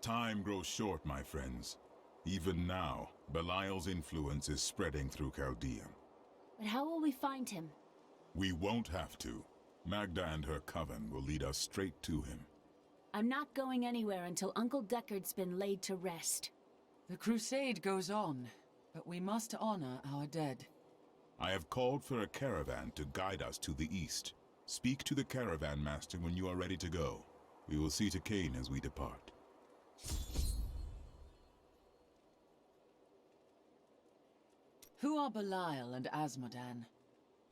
Time grows short, my friends. Even now, Belial's influence is spreading through Chaldea. But how will we find him? We won't have to. Magda and her coven will lead us straight to him. I'm not going anywhere until Uncle Deckard's been laid to rest. The crusade goes on, but we must honor our dead. I have called for a caravan to guide us to the east. Speak to the caravan master when you are ready to go. We will see to Cain as we depart. Who are Belial and Asmodan?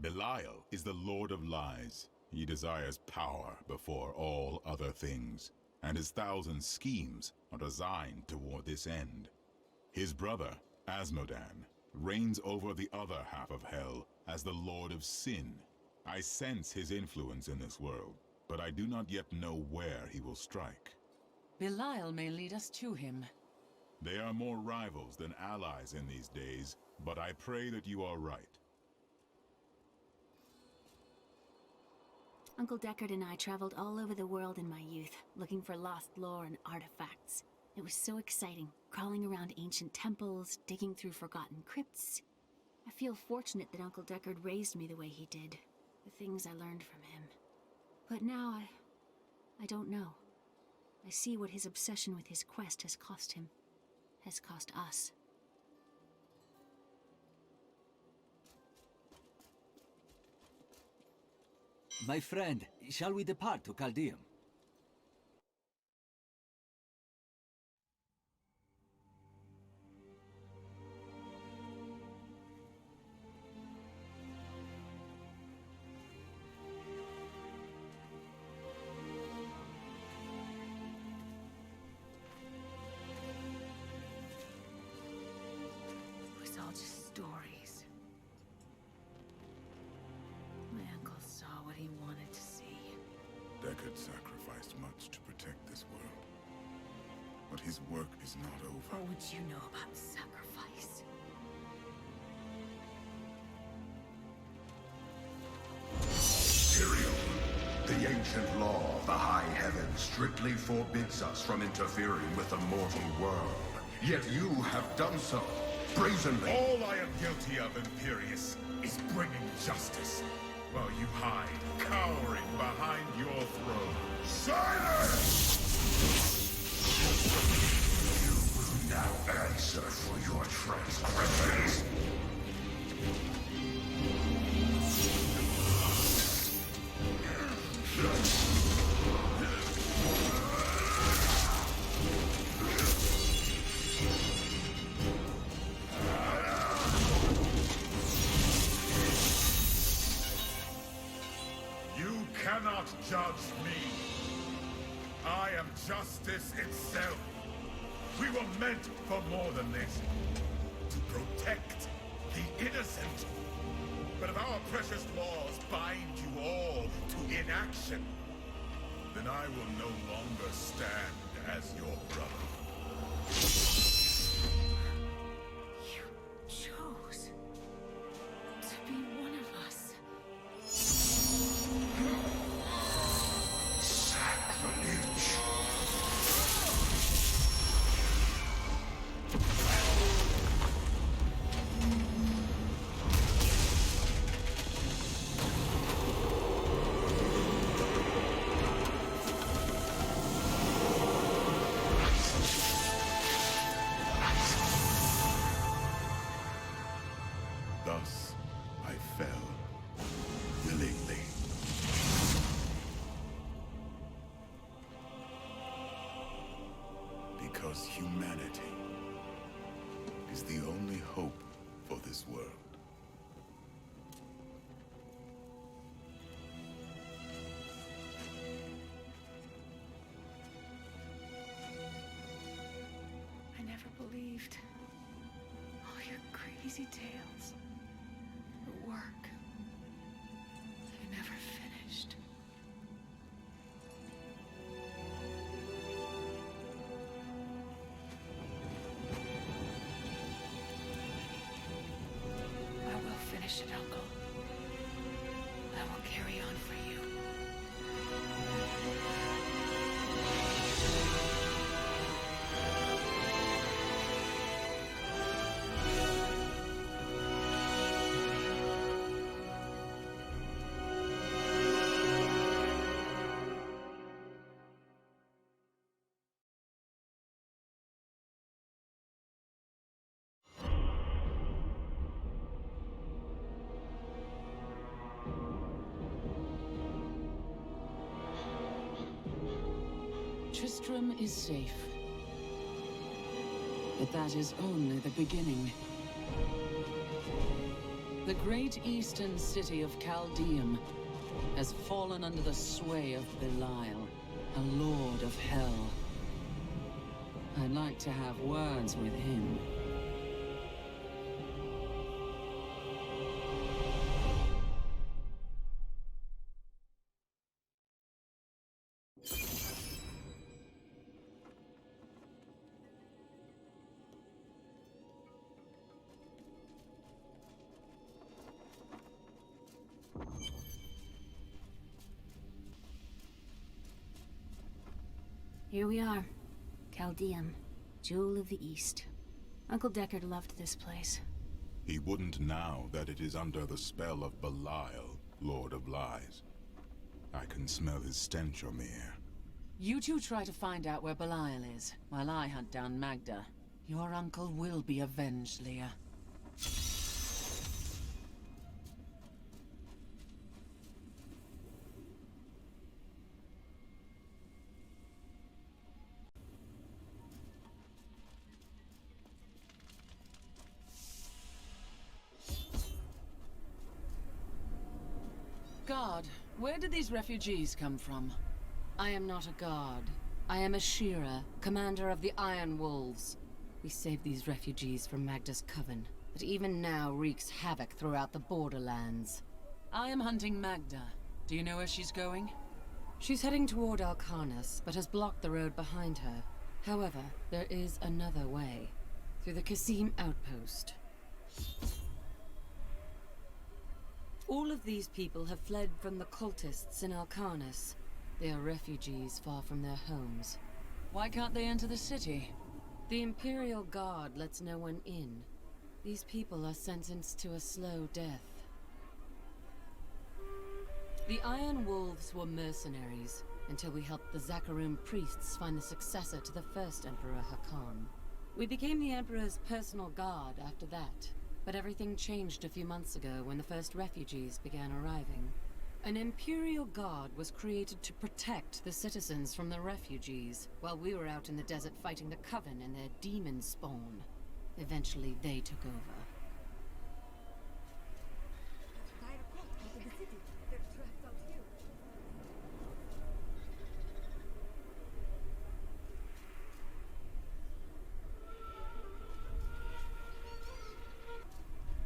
Belial is the Lord of Lies. He desires power before all other things, and his thousand schemes are designed toward this end. His brother, Asmodan, reigns over the other half of Hell as the Lord of Sin. I sense his influence in this world, but I do not yet know where he will strike. Belial may lead us to him. They are more rivals than allies in these days, but I pray that you are right. Uncle Deckard and I traveled all over the world in my youth, looking for lost lore and artifacts. It was so exciting, crawling around ancient temples, digging through forgotten crypts. I feel fortunate that Uncle Deckard raised me the way he did, the things I learned from him. But now I don't know. I see what his obsession with his quest has cost him, has cost us. My friend, shall we depart to Chaldeum? It was all just stories. My uncle saw what he wanted to see. Deckard sacrificed much to protect this world. But his work is not over. What would you know about sacrifice? Tyrael, the ancient law of the high heavens strictly forbids us from interfering with the mortal world. Yet you have done so, brazenly. All I am guilty of, Imperius, is bringing justice, while you hide, cowering behind your throne. Silence! You will now answer for your transgressions. You cannot judge me. I am justice itself. We were meant for more than this. To protect the innocent. But if our precious laws bind you all to inaction, then I will no longer stand as your brother. You chose to be one of us. Sacrilege. Thus, I fell, willingly. Because humanity is the only hope for this world. I never believed all your crazy tales. The work. You never finished. I will finish it, Uncle. I will carry on for you. Tristram is safe. But that is only the beginning. The great eastern city of Chaldeum has fallen under the sway of Belial, a lord of hell. I'd like to have words with him. Here we are. Chaldeum, Jewel of the East. Uncle Deckard loved this place. He wouldn't now that it is under the spell of Belial, Lord of Lies. I can smell his stench, Omir. You two try to find out where Belial is, while I hunt down Magda. Your uncle will be avenged, Leah. God, where did these refugees come from? I am not a god. I am a Shira, commander of the Iron Wolves. We saved these refugees from Magda's coven, that even now wreaks havoc throughout the borderlands. I am hunting Magda. Do you know where she's going? She's heading toward Alcarnus, but has blocked the road behind her. However, there is another way. Through the Kasim outpost. All of these people have fled from the cultists in Alcarnus. They are refugees far from their homes. Why can't they enter the city? The Imperial Guard lets no one in. These people are sentenced to a slow death. The Iron Wolves were mercenaries, until we helped the Zakharum priests find the successor to the first Emperor Hakan. We became the Emperor's personal guard after that. But everything changed a few months ago when the first refugees began arriving. An Imperial Guard was created to protect the citizens from the refugees, while we were out in the desert fighting the Coven and their demon spawn. Eventually, they took over.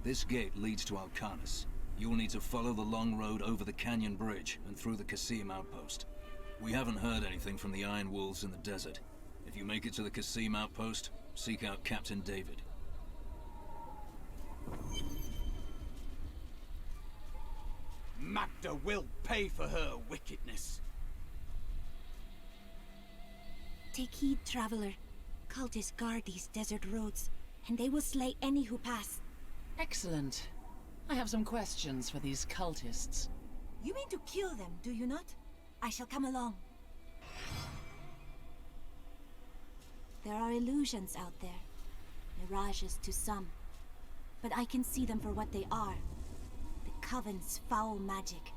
This gate leads to Alcarnus. You'll need to follow the long road over the canyon bridge and through the Kasim outpost. We haven't heard anything from the Iron Wolves in the desert. If you make it to the Kasim outpost, seek out Captain David. Magda will pay for her wickedness. Take heed, traveler. Cultists guard these desert roads, and they will slay any who pass. Excellent. I have some questions for these cultists. You mean to kill them, do you not? I shall come along. There are illusions out there. Mirages to some. But I can see them for what they are. The Coven's foul magic.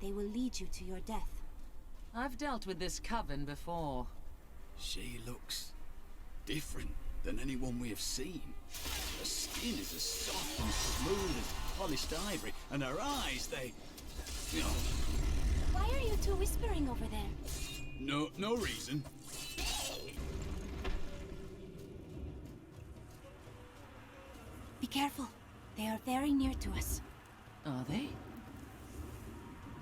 They will lead you to your death. I've dealt with this coven before. She looks different than anyone we have seen. Her skin is as soft and smooth as polished ivory, and her eyes, they... You know... Why are you two whispering over there? No reason. Be careful. They are very near to us. Are they?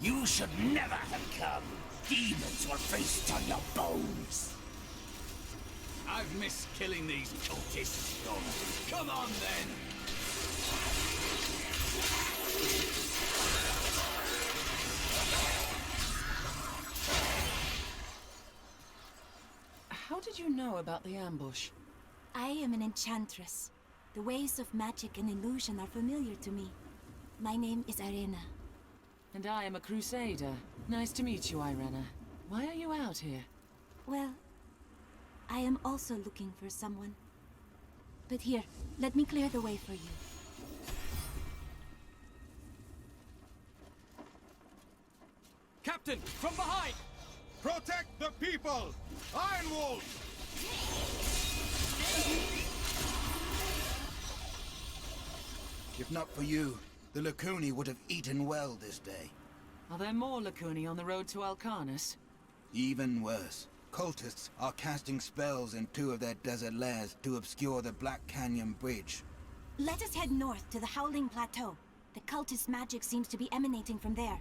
You should never have come. Demons will feast on your bones. I've missed killing these cultists, John. Come on, then! How did you know about the ambush? I am an enchantress. The ways of magic and illusion are familiar to me. My name is Irena. And I am a crusader. Nice to meet you, Irena. Why are you out here? Well, I am also looking for someone. But here, let me clear the way for you. Captain, from behind! Protect the people! Iron Wolf! If not for you, the Lacuni would have eaten well this day. Are there more Lacuni on the road to Alcarnus? Even worse. Cultists are casting spells in 2 of their desert lairs to obscure the Black Canyon Bridge. Let us head north to the Howling Plateau. The cultist magic seems to be emanating from there.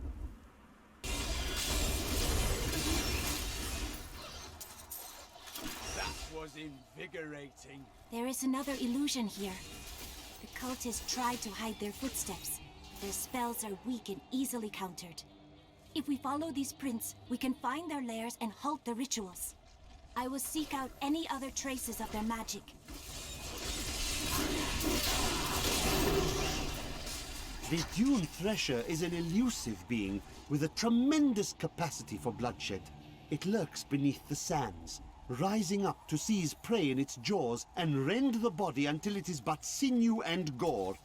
That was invigorating. There is another illusion here. The cultists try to hide their footsteps. Their spells are weak and easily countered. If we follow these prints, we can find their lairs and halt the rituals. I will seek out any other traces of their magic. The Dune Thresher is an elusive being with a tremendous capacity for bloodshed. It lurks beneath the sands, rising up to seize prey in its jaws and rend the body until it is but sinew and gore.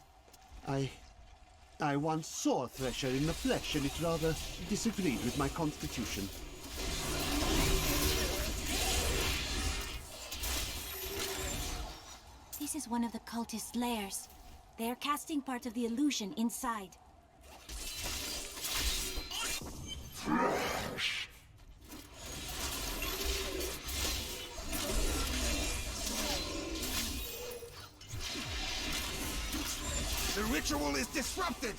I once saw a Thresher in the flesh, and it rather disagreed with my constitution. This is one of the cultists' lairs. They are casting part of the illusion inside. The ritual is disrupted!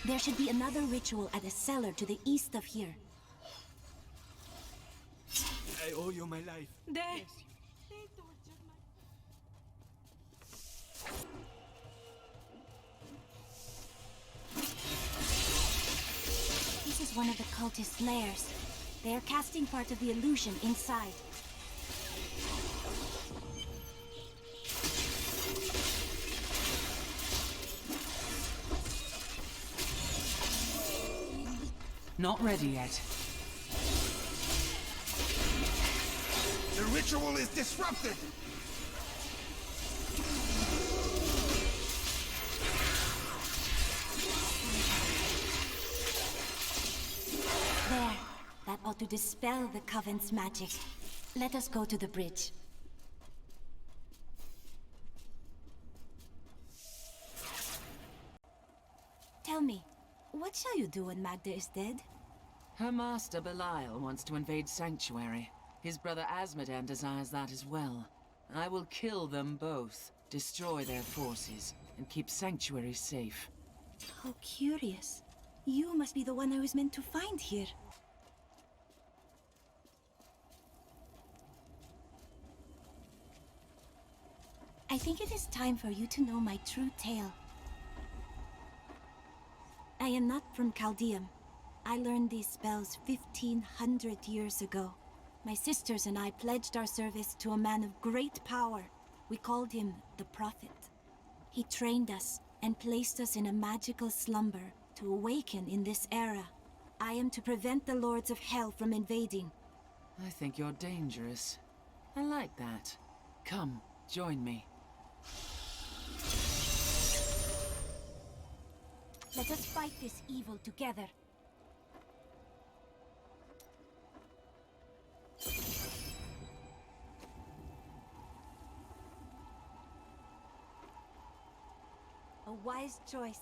There should be another ritual at a cellar to the east of here. I owe you my life. There! This is one of the cultists' lairs. They are casting part of the illusion inside. Not ready yet. The ritual is disrupted! There. That ought to dispel the Coven's magic. Let us go to the bridge. Tell me, what shall you do when Magda is dead? Her master Belial wants to invade Sanctuary. His brother Asmodan desires that as well. I will kill them both, destroy their forces, and keep Sanctuary safe. How curious. You must be the one I was meant to find here. I think it is time for you to know my true tale. I am not from Chaldeum. I learned these spells 1500 years ago. My sisters and I pledged our service to a man of great power. We called him the Prophet. He trained us and placed us in a magical slumber to awaken in this era. I am to prevent the Lords of Hell from invading. I think you're dangerous. I like that. Come, join me. Let us fight this evil together. A wise choice.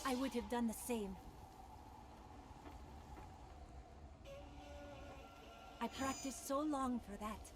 I would have done the same. I practiced so long for that.